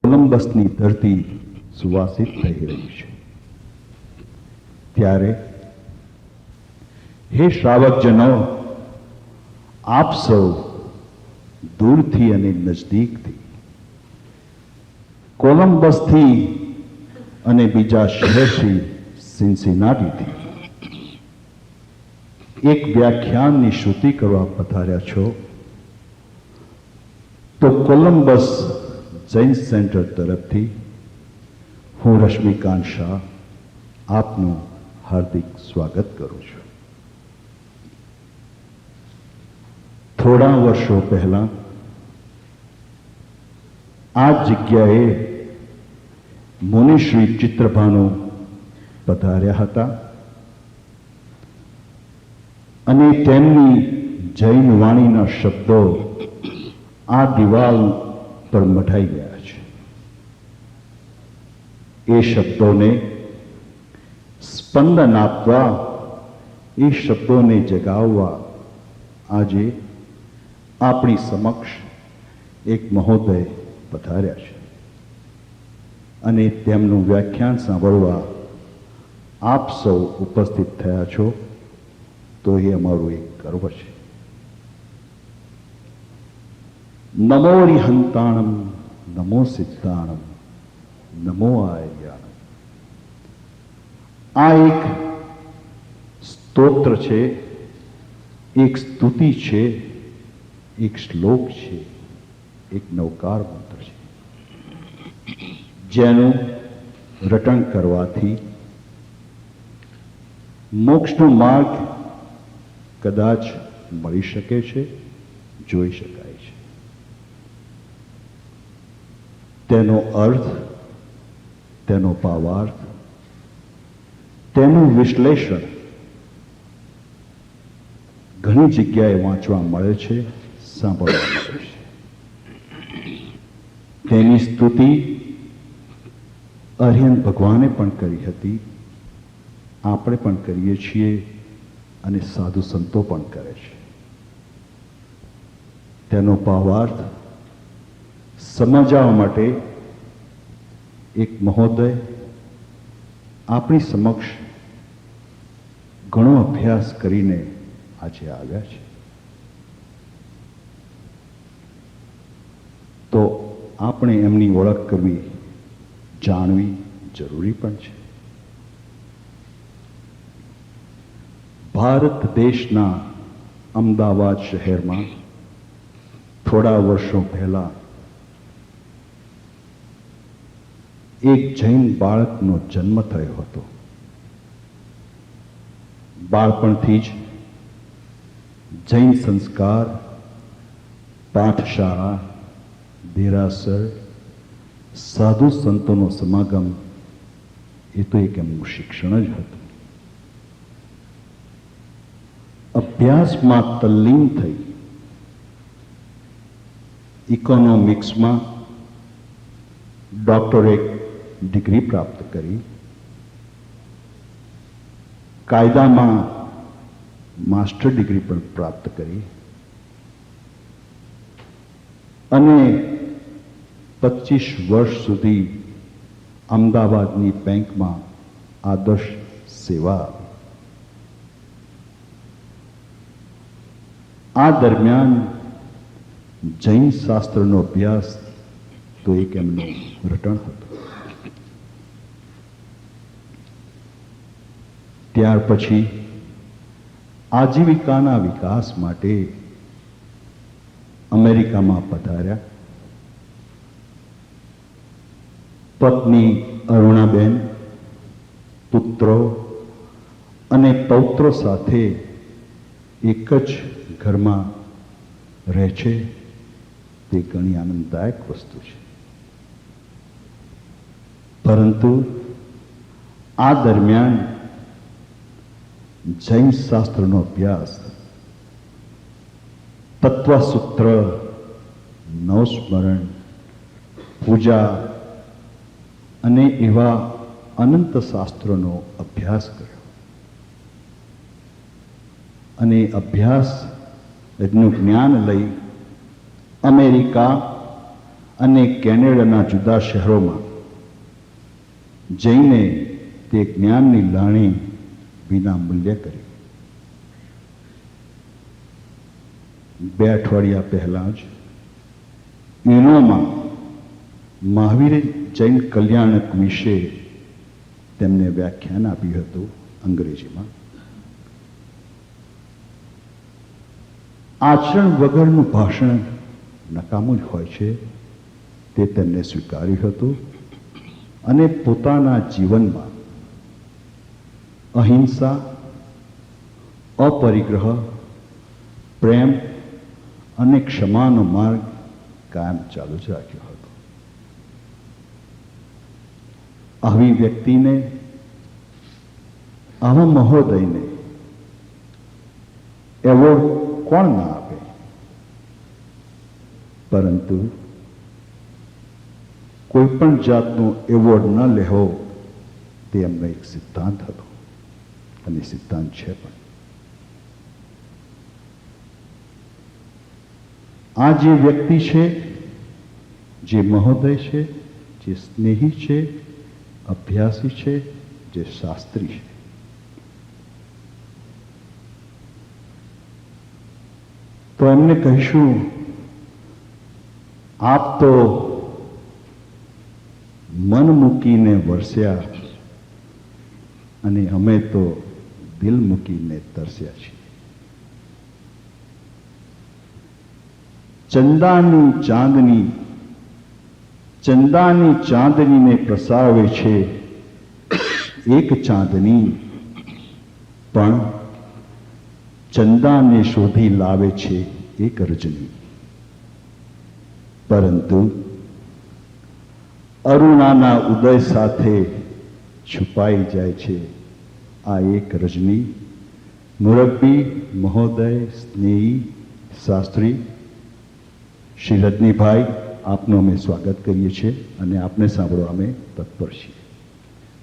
કોલંબસની ધરતી સુવાસિત થઈ રહી છે. ત્યારે હે શ્રાવકજનો, આપ સૌ દૂરથી અને નજદીકથી, કોલંબસથી અને બીજા શહેરથી, સિન્સિનાટીથી એક વ્યાખ્યાનની શ્રુતિ કરવા પધાર્યા છો, તો કોલંબસ જૈન સેન્ટર તરફથી હું રશ્મિકાંત શાહ આપનું હાર્દિક સ્વાગત કરું છું. થોડા વર્ષો પહેલા આ જગ્યાએ મુનિશ્રી ચિત્રભાનુ પધાર્યા હતા અને તેમની જૈન વાણીના શબ્દો આ દિવાલ પર મઢાઈ ગયા છે. એ શબ્દોને સ્પંદન આપવા, એ શબ્દોને જગાવવા આજે આપણી સમક્ષ એક મહોદય પધાર્યા છે અને તેમનું વ્યાખ્યાન સાંભળવા આપ સૌ ઉપસ્થિત થયા છો, તો એ અમારું એક ગર્વ છે. નમો રિહંતાણમ, નમો સિદ્ધાણમ, નમો આર્યાણમ. આ એક સ્તોત્ર છે, એક સ્તુતિ છે, એક શ્લોક છે, એક નવકાર મંત્ર છે, જેનું રટણ કરવાથી મોક્ષનો માર્ગ કદાચ મળી શકે છે, જોઈ શકાય છે. તેનો અર્થ, તેનો ભાવાર્થ, તેનું વિશ્લેષણ ઘણી જગ્યાએ વાંચવા મળે છે, સાંભળવા મળે છે. તેની સ્તુતિ અરિહંત ભગવાને પણ કરી હતી, આપણે પણ કરીએ છીએ અને સાધુ સંતો પણ કરે છે. તેનો ભાવાર્થ સમજાવવા માટે એક મહોદય આપણી સમક્ષ ઘણો અભ્યાસ કરીને આજે આવ્યા છે. તો આપણે એમની ઓળખ કરવી, જાણવી જરૂરી પણ છે. ભારત દેશના અમદાવાદ શહેરમાં થોડા વર્ષો પહેલા એક જૈન બાળકનો જન્મ થયો હતો. બાળપણથી જ જૈન સંસ્કાર, પાઠશાળા, દેરાસર, સાધુ સંતોનો સમાગમ એ તો એક એમનું શિક્ષણ જ હતું. અભ્યાસમાં તલ્લીન થઈ ઇકોનોમિક્સમાં ડોક્ટરેટ ડિગ્રી પ્રાપ્ત કરી, કાયદામાં માસ્ટર ડિગ્રી પણ પ્રાપ્ત કરી અને 25 વર્ષ સુધી અમદાવાદની બેંકમાં આદર્શ સેવા આપી. આ દરમિયાન જૈન શાસ્ત્રનો અભ્યાસ તો એક એમનું રટણ હતું. ત્યાર પછી આજીવિકાના વિકાસ માટે અમેરિકામાં પધાર્યા. પત્ની અરુણાબેન, પુત્રો અને પૌત્રો સાથે એક જ ઘરમાં રહે છે. તે ઘણી આનંદદાયક વસ્તુ છે. પરંતુ આ દરમિયાન જૈન શાસ્ત્રનો અભ્યાસ, તત્વસૂત્ર, નવસ્મરણ, પૂજા અને એવા અનંત શાસ્ત્રોનો અભ્યાસ કર્યો અને અભ્યાસ એનું જ્ઞાન લઈ અમેરિકા અને કેનેડાના જુદા શહેરોમાં જઈને તે જ્ઞાનની લાણી વિના મૂલ્ય કરી. 2 અઠવાડિયા પહેલા જ યુનોમાં મહાવીર જૈન કલ્યાણક વિશે તેમને વ્યાખ્યાન આપ્યું હતું અંગ્રેજીમાં. આચરણ વગરનું ભાષણ નકામું જ હોય છે તે તેમને સ્વીકાર્યું હતું અને પોતાના જીવનમાં અહિંસા, અપરિગ્રહ, પ્રેમ અને ક્ષમાનો માર્ગ કાયમ ચાલુ જ રાખ્યો હતો. આવી વ્યક્તિને, આવા મહોદયને એવોર્ડ કોણ ના આપે? પરંતુ કોઈ પણ જાતનો એવોર્ડ ન લેવો તે એમનો એક સિદ્ધાંત હતો અને સિદ્ધાંત છે પણ. આ જે વ્યક્તિ છે, જે મહોદય છે, જે સ્નેહી છે, અભ્યાસી છે, જે શાસ્ત્રી છે, તો એમને કહીશું, આપ તો મન મૂકીને વરસ્યા અને અમે તો દિલ મૂકીને તરસ્યા છીએ. ચંદાની ચાંદનીને પ્રસાવે છે એક ચાંદની, પણ ચંદાને શોધી લાવે છે એક રજની. પરંતુ અરુણાના ઉદય સાથે છુપાઈ જાય છે આ એક રજની. મુરબ્બી, મહોદય, સ્નેહી, શાસ્ત્રી શ્રી રજનીભાઈ, આપનું અમે સ્વાગત કરીએ છીએ અને આપને સાંભળવા અમે તત્પર છીએ.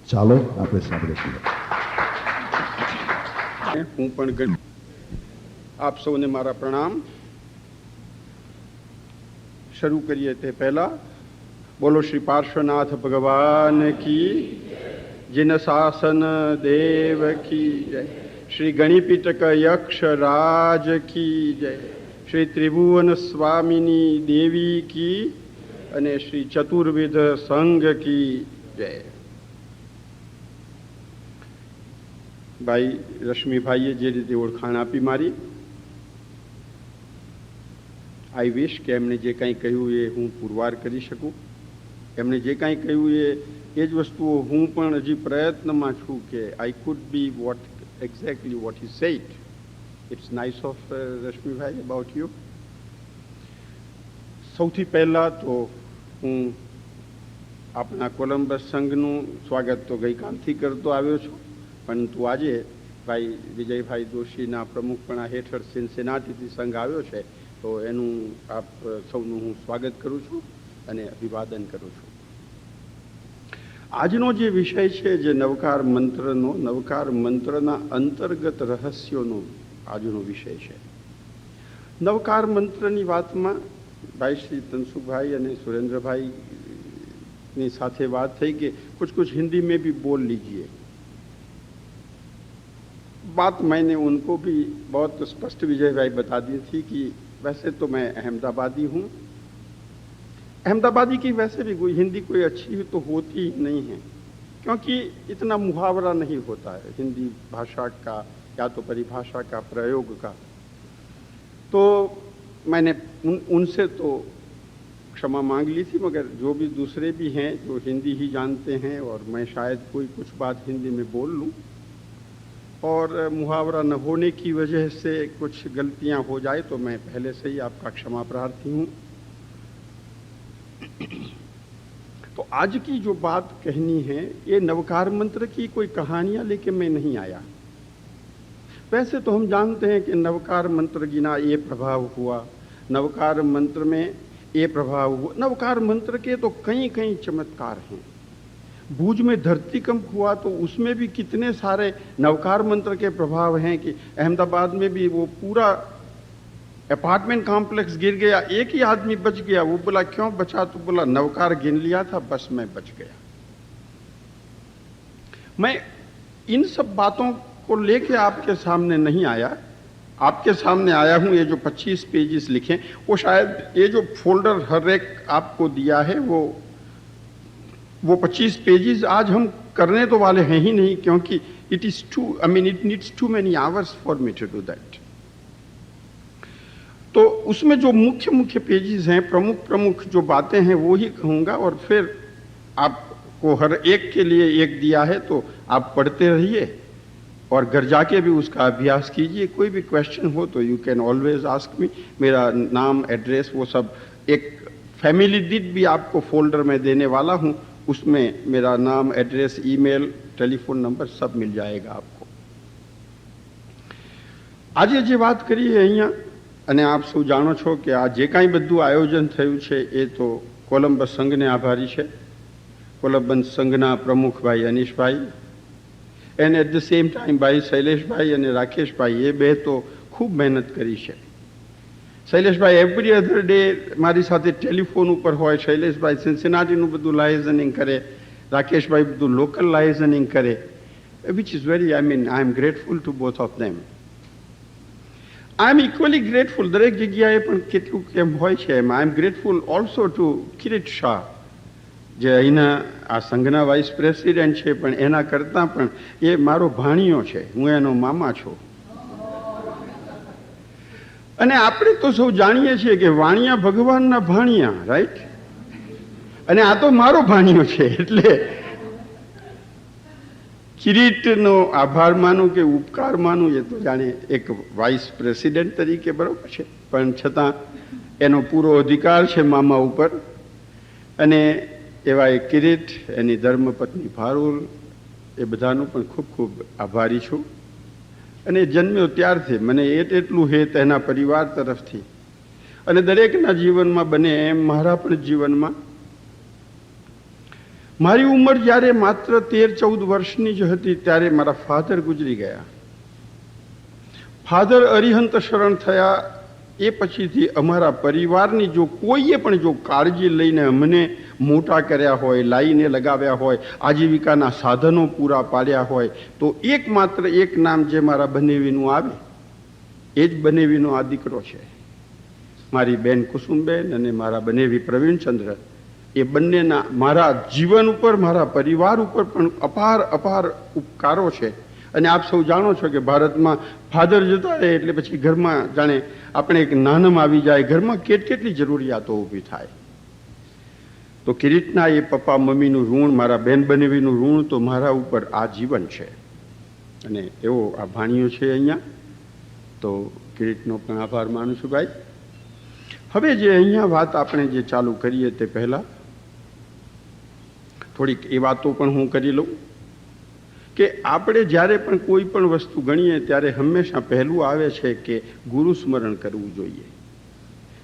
ચાલો આપણે સાંભળીએ. હું પણ આપ સૌને મારા પ્રણામ. શરૂ કરીએ તે પહેલા બોલો શ્રી પાર્શ્વનાથ ભગવાન કી, जिन शासन देव की जय, श्री गणिपीठक यक्ष राज की जय, श्री त्रिभुवन स्वामिनी देवी की અને શ્રી ચતુર્વિધ સંઘ કી જય. ભાઈ રશ્મિભાઈએ જે રીતે ઓળખાણ આપી મારી, આઈ વિશ કે એમણે જે કાંઈ કહ્યું એ હું પુરવાર કરી શકું. એમણે જે કાંઈ કહ્યું એ જ વસ્તુઓ હું પણ હજી પ્રયત્નમાં છું કે I could be what exactly what he said. It's nice of રશ્મિભાઈ અબાઉટ યુ. સૌથી પહેલાં તો હું આપણા કોલંબસ સંઘનું સ્વાગત તો ગઈકાલથી કરતો આવ્યો છું, પરંતુ આજે ભાઈ વિજયભાઈ જોશીના પ્રમુખપણા હેઠળ સિન્સિનાટીથી સંઘ આવ્યો છે, તો એનું આપ સૌનું હું સ્વાગત કરું છું અને અભિવાદન કરું છું. આજનો જે વિષય છે, જે નવકાર મંત્રના અંતર્ગત રહસ્યોનો આજનો વિષય છે. નવકાર મંત્રની વાતમાં ભાઈ શ્રી તનસુખભાઈ અને સુरेंद्रभाई साथे बात थी कि कुछ हिंदी में भी बोल लीजिए. बात मैंने उनको भी बहुत स्पष्ट विजय भाई बता दी थी कि वैसे तो मैं अहमदाबादी हूँ. अहमदाबादी की वैसे भी हिंदी कोई अच्छी तो होती ही नहीं है, क्योंकि इतना मुहावरा नहीं होता है हिंदी भाषा का या तो परिभाषा का, प्रयोग का. तो मैंने उनसे तो क्षमा मांग ली थी, मगर जो भी दूसरे भी हैं जो हिंदी ही जानते हैं और मैं शायद कोई कुछ बात हिंदी में बोल लूँ और मुहावरा न होने की वजह से कुछ गलतियां हो जाए तो मैं पहले से ही आपका क्षमा प्रार्थी हूँ. तो आज की जो बात कहनी है, ये नवकार मंत्र की कोई कहानियां लेके मैं नहीं आया. वैसे तो हम जानते हैं कि नवकार मंत्र गिना ये प्रभाव हुआ, नवकार मंत्र में ये प्रभाव हुआ. नवकार मंत्र के तो कई कई चमत्कार हैं. भूज में धरतीकंप हुआ तो उसमें भी कितने सारे नवकार मंत्र के प्रभाव हैं कि अहमदाबाद में भी वो पूरा अपार्टमेंट कॉम्प्लेक्स गिर गया, एक ही आदमी बच गया। वो बोला क्यों बचा? तो बोला नवकार गिन लिया था, बस मैं बच गया। मैं इन सब बातों को लेके आपके सामने नहीं आया, आपके सामने आया हूं। ये जो 25 पेजेस लिखे, वो शायद ये जो फोल्डर हर एक आपको दिया है, वो 25 पेजेस आज हम करने तो वाले हैं ही नहीं, क्योंकि it is too, I mean it needs too many hours for me to do that. तो उसमें जो मुख्य मुख्य पेजेस हैं, प्रमुख प्रमुख जो बातें हैं, वो ही कहूंगा। और फिर आपको हर एक के लिए एक दिया है, तो आप पढ़ते रहिए और घर जाके भी उसका अभ्यास कीजिए। कोई भी क्वेश्चन हो तो you can always ask me. मेरा नाम, एड्रेस, वो सब एक फैमिली डिट भी आपको फोल्डर में देने वाला हूं, उसमें मेरा नाम, एड्रेस, ईमेल, टेलीफोन नंबर सब मिल जाएगा आपको। આજે જે વાત કરી અહીંયા, અને આપ સૌ જાણો છો કે આ જે કાંઈ બધું આયોજન થયું છે એ તો કોલંબસ સંઘને આભારી છે, કોલંબસ સંઘના પ્રમુખ ભાઈ અનીશભાઈ, and at the same time ભાઈ શૈલેષભાઈ અને રાકેશભાઈ, એ બે તો ખૂબ મહેનત કરી છે। શૈલેષભાઈ એવરી અધર ડે મારી સાથે ટેલિફોન ઉપર હોય। શૈલેષભાઈ સિન્સિનાટીનું બધું લાયઝનિંગ કરે, રાકેશભાઈ બધું લોકલ લાયઝનિંગ કરે, which is very, I mean I am grateful to both of them. I am equally grateful, દરેક જગ્યાએ પણ કેટલું કેમ હોય છે એમ, I am grateful also to Kirit Shah, જે અહીંના આ સંઘના વાઇસ પ્રેસિડેન્ટ છે, પણ એના કરતાં પણ એ મારો ભાણિયો છે, હું એનો મામા છું। અને આપણે તો સૌ જાણીએ છીએ કે વાણિયા ભગવાનના ભાણિયા, રાઈટ? અને આ તો મારો ભાણિયો છે, એટલે કિરીટનો આભાર માનું કે ઉપકાર માનું એ તો જાણે એક વાઇસ પ્રેસિડેન્ટ તરીકે બરોબર છે, પણ છતાં એનો પૂરો અધિકાર છે મામા ઉપર। અને એવા એ કિરીટ, એની ધર્મપત્ની ફારુલ, એ બધાનું પણ ખૂબ ખૂબ આભારી છું। અને જન્મ્યો ત્યારથી મને એટલું હેત એના પરિવાર તરફથી, અને દરેકના જીવનમાં બને એમ મારા પણ જીવનમાં। મારી ઉંમર જ્યારે માત્ર 13-14 વર્ષની જ હતી ત્યારે મારા ફાધર ગુજરી ગયા। ફાધર અરિહંત શરણ થયા એ પછીથી અમારા પરિવારની જો કોઈએ પણ જો કાળજી લઈને અમને મોટા કર્યા હોય, લાઈને લગાવ્યા હોય, આજીવિકાના સાધનો પૂરા પાડ્યા હોય, તો એકમાત્ર એક નામ જે મારા બનેવીનું આવે એ જ બનેવીનો આ દીકરો છે। મારી બેન કુસુમબેન અને મારા બનેવી પ્રવીણચંદ્ર, એ બંનેના મારા જીવન ઉપર, મારા પરિવાર ઉપર પણ અપાર અપાર ઉપકારો છે। અને આપ સૌ જાણો છો કે ભારતમાં ફાધર જતા રહે એટલે પછી ઘરમાં જાણે આપણે એક નાનમ આવી જાય, ઘરમાં કેટલી જરૂરિયાતો ઊભી થાય। તો કિરીટના એ પપ્પા મમ્મીનું ઋણ, મારા બેન બનેવીનું ઋણ તો મારા ઉપર આજીવન છે। અને એવો આ ભાણિયો છે અહીંયા, તો કિરીટનો પણ આભાર માનું છું ભાઈ। હવે જે અહીંયા વાત આપણે જે ચાલુ કરીએ તે પહેલા થોડીક એ વાતો પણ હું કરી લઉં કે આપણે જ્યારે પણ કોઈ પણ વસ્તુ ગણીએ ત્યારે હંમેશા પહેલું આવે છે કે ગુરુ સ્મરણ કરવું જોઈએ,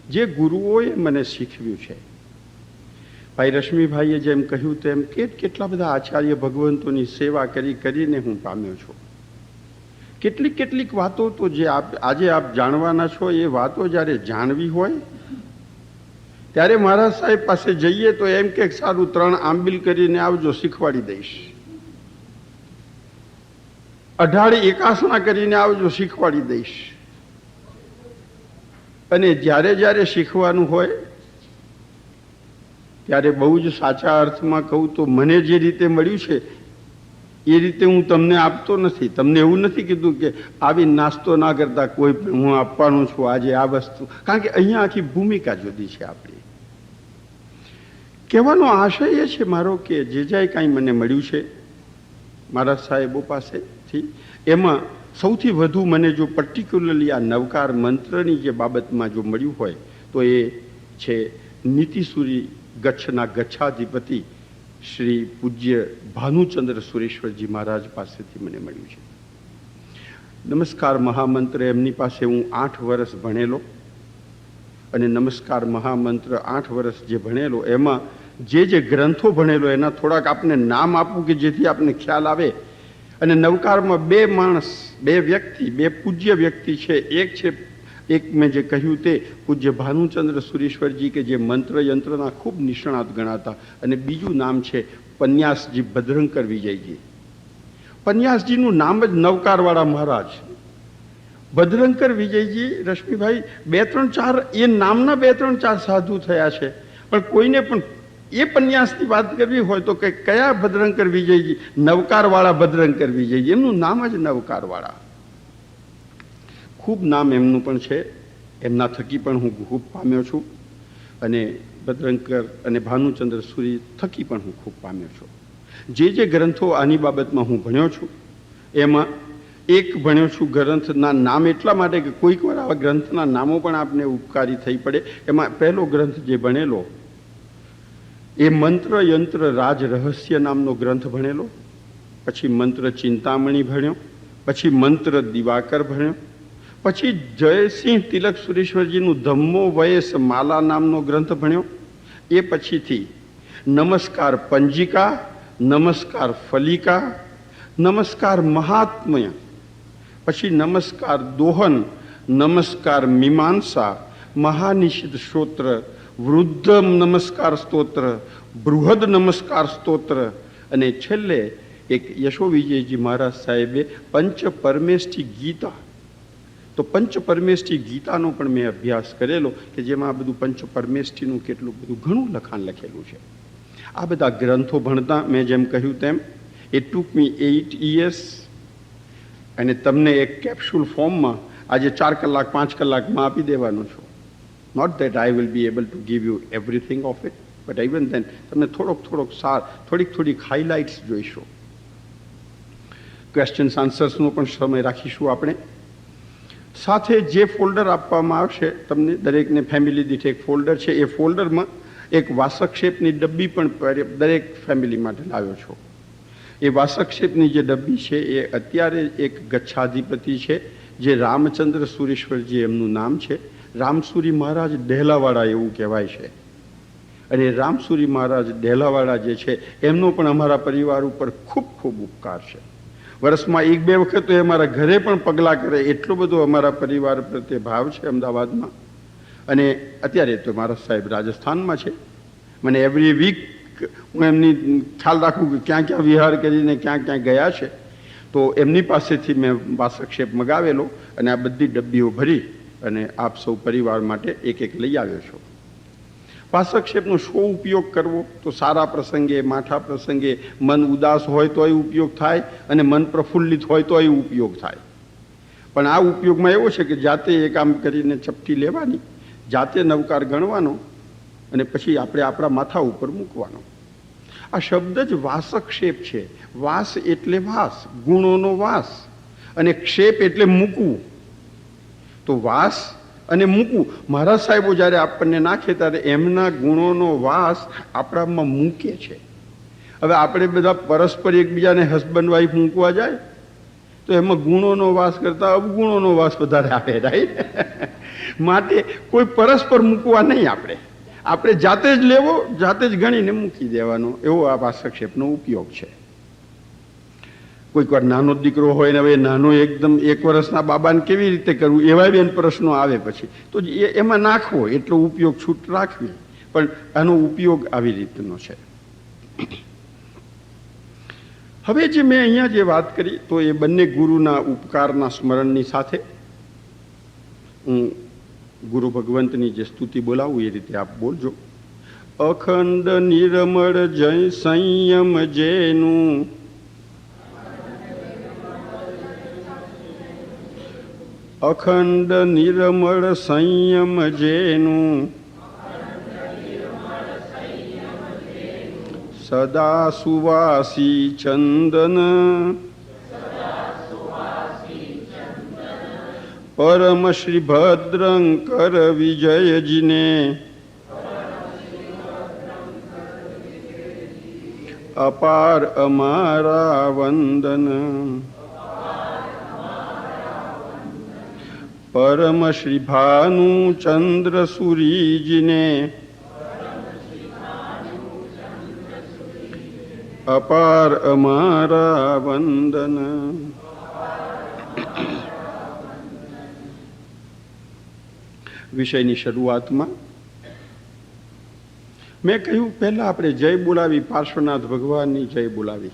જે ગુરુઓએ મને શીખવ્યું છે। ભાઈ રશ્મિભાઈએ જેમ કહ્યું તેમ કેટલા બધા આચાર્ય ભગવંતોની સેવા કરીને હું પામ્યો છું। કેટલીક વાતો તો જે આજે આપ જાણવાના છો, એ વાતો જ્યારે જાણવી હોય ત્યારે મારા સાહેબ પાસે જઈએ તો એમ કે સારું 3 આંબીલ કરીને આવજો, શીખવાડી દઈશ। 18 એકાસણા કરીને આવજો, શીખવાડી દઈશ। અને જ્યારે શીખવાનું હોય ત્યારે બહુ જ સાચા અર્થમાં કહું તો મને જે રીતે મળ્યું છે એ રીતે હું તમને આપતો નથી। તમને એવું નથી કીધું કે આવી નાસ્તો ના કરતા કોઈ પણ હું આપવાનું છું આજે આ વસ્તુ, કારણ કે અહીંયા આખી ભૂમિકા જુદી છે આપણી। કહેવાનો આશય એ છે મારો કે જે કાંઈ મને મળ્યું છે મારા સાહેબો પાસેથી, એમાં સૌથી વધુ મને જો પર્ટિક્યુલરલી આ નવકાર મંત્રની જે બાબતમાં જો મળ્યું હોય તો એ છે નીતિસુરી ગચ્છના ગચ્છાધિપતિ શ્રી પૂજ્ય ભાનુચંદ્ર સુરેશ્વરજી મહારાજ પાસેથી મને મળ્યું છે। નમસ્કાર મહામંત્ર એમની પાસે હું 8 વર્ષ ભણેલો, અને નમસ્કાર મહામંત્ર 8 વર્ષ જે ભણેલો એમાં જે ગ્રંથો ભણેલો એના થોડાક આપને નામ આપું કે જેથી આપને ખ્યાલ આવે। અને નવકારમાં 2 માણસ, 2 વ્યક્તિ, 2 પૂજ્ય વ્યક્તિ છે। એક છે એક મેં જે કહ્યું તે પૂજ્ય ભાનુચંદ્ર સુરેશ્વરજી કે જે મંત્ર યંત્રના ખૂબ નિષ્ણાત ગણાતા, અને બીજું નામ છે પન્યાસજી ભદ્રંકર વિજયજી. પન્યાસજીનું નામ જ નવકારવાળા મહારાજ. ભદ્રંકર વિજયજી, રશ્મિભાઈ, 2-3-4 એ નામના 2-3-4 સાધુ થયા છે, પણ કોઈને પણ એ પન્યાસની વાત કરવી હોય તો કે કયા ભદ્રંકર વિજયજી? નવકારવાળા ભદ્રંકર વિજયજી, એમનું નામ જ નવકારવાળા. ખૂબ નામ એમનું પણ છે, એમના થકી પણ હું ખૂબ પામ્યો છું, અને ભદ્રંકર અને ભાનુચંદ્ર સુરી થકી પણ હું ખૂબ પામ્યો છું. જે ગ્રંથો આની બાબતમાં હું ભણ્યો છું, એમાં એક ભણ્યો છું ગ્રંથના નામ એટલા માટે કે કોઈક વાર આવા ગ્રંથના નામો પણ આપને ઉપકારી થઈ પડે. એમાં પહેલો ગ્રંથ જે ભણેલો એ મંત્ર યંત્ર રાજ રહસ્ય નામનો ગ્રંથ ભણેલો, પછી મંત્ર ચિંતામણી ભણ્યો, પછી મંત્ર દિવાકર ભણ્યો, પછી જયસિંહ તિલક સુરેશ્વરજીનું ધમ્મો વયસ માલા નામનો ગ્રંથ ભણ્યો. એ પછીથી નમસ્કાર પંજિકા, નમસ્કાર ફલિકા, નમસ્કાર મહાત્મ્ય, પછી નમસ્કાર દોહન, નમસ્કાર મીમાંસા, મહાનિષિદ્ધ સ્તોત્ર, વૃદ્ધ નમસ્કાર સ્તોત્ર, બૃહદ નમસ્કાર સ્તોત્ર, અને છેલ્લે એક યશો વિજયજી મહારાજ સાહેબે પંચ પરમેષ્ઠી ગીતા. તો પંચ પરમેષ્ઠી ગીતાનો પણ મેં અભ્યાસ કરેલો કે જેમાં આ બધું પંચ પરમેષ્ઠીનું કેટલું બધું ઘણું લખાણ લખેલું છે. આ બધા ગ્રંથો ભણતા મેં જેમ કહ્યું તેમ it took me 8 years, અને તમને એક કેપ્સ્યુલ ફોર્મમાં આજે 4 કલાક 5 કલાકમાં આપી દેવાનું છું. Not that I will be able to give you everything of it, but even then તમને થોડોક સાર, થોડીક હાઇલાઇટ્સ જોઈશું. ક્વેશ્ચન્સ આન્સર્સનો પણ સમય રાખીશું આપણે. સાથે જે ફોલ્ડર આપવામાં આવશે તમને દરેકને, ફેમિલી દીઠ એક ફોલ્ડર છે, એ ફોલ્ડરમાં એક વાસકશેપની ડબ્બી પણ દરેક ફેમિલી માટે લાવ્યો છું. એ વાસકશેપની જે ડબ્બી છે એ અત્યારે એક ગચ્છાધિપતિ છે, જે રામચંદ્ર સુરેશ્વરજી એમનું નામ છે. રામસુરી મહારાજ ડેલાવાળા એવું કહેવાય છે, અને રામસુરી મહારાજ ડેલાવાળા જે છે એમનો પણ અમારા પરિવાર ઉપર ખૂબ ખૂબ ઉપકાર છે. વર્ષમાં 1-2 વખત તો એ અમારા ઘરે પણ પગલાં કરે, એટલો બધો અમારા પરિવાર પ્રત્યે ભાવ છે અમદાવાદમાં. અને અત્યારે તો મારા સાહેબ રાજસ્થાનમાં છે. મને એવરી વીક હું એમની ખ્યાલ રાખું કે ક્યાં ક્યાં વિહાર કરીને ક્યાં ક્યાં ગયા છે, તો એમની પાસેથી મેં વાસકશેપ મગાવેલો, અને આ બધી ડબ્બીઓ ભરી અને આપ સૌ પરિવાર માટે એક લઈ આવ્યો છું. વાસકશેપનો શું ઉપયોગ કરવો? તો સારા પ્રસંગે, માઠા પ્રસંગે, મન ઉદાસ હોય તોય ઉપયોગ થાય, અને મન પ્રફુલ્લિત હોય તોય ઉપયોગ થાય. પણ આ ઉપયોગમાં એવો છે કે જાતે એ કામ કરીને ચપટી લેવાની, જાતે નવકાર ગણવાનો, અને પછી આપણે આપણા માથા ઉપર મૂકવાનો. આ શબ્દ જ વાસકશેપ છે. વાસ એટલે વાસ, ગુણોનો વાસ, અને ક્ષેપ એટલે મૂકવું. તો વાસ અને મૂકવું. મહારાજ સાહેબો જ્યારે આપણને નાખે ત્યારે એમના ગુણોનો વાસ આપણામાં મૂકે છે. હવે આપણે બધા પરસ્પર એકબીજાને હસબન્ડ વાઈફ મૂકવા જાય તો એમાં ગુણોનો વાસ કરતા અવગુણોનો વાસ વધારે આવે, રાઈટ? માટે કોઈ પરસ્પર મૂકવા નહીં, આપણે જાતે જ લેવો, જાતે જ ગણીને મૂકી દેવાનો, એવો આ વાસકશેપનો ઉપયોગ છે. કોઈક વાર નાનો દીકરો હોય ને હવે નાનો એકદમ 1 વર્ષના બાબાને કેવી રીતે કરવું, એવા બેન પ્રશ્નો આવે પછી તો એમાં નાખવો, એટલો ઉપયોગ છૂટ રાખવી. પણ આનો ઉપયોગ આવી રીતનો છે. હવે જે મેં અહીંયા જે વાત કરી તો એ બંને ગુરુના ઉપકારના સ્મરણની સાથે હું ગુરુ ભગવંતની જે સ્તુતિ બોલાવું એ રીતે આપ બોલજો. અખંડ નિર્મળ જય સંયમ જેનું, અખંડ નિર્મળ સંયમ જેનું, સદા સુવાસી ચંદન, પરમ શ્રી ભદ્રંકર વિજયજીને અપાર અમારા વંદન. પરમ શ્રી ભાનુ ચંદ્ર સુરીજીને અપાર અમારા વંદન. વિષયની શરૂઆતમાં મેં કહ્યું, પહેલા આપણે જય બોલાવી, પાર્શ્વનાથ ભગવાનની જય બોલાવી.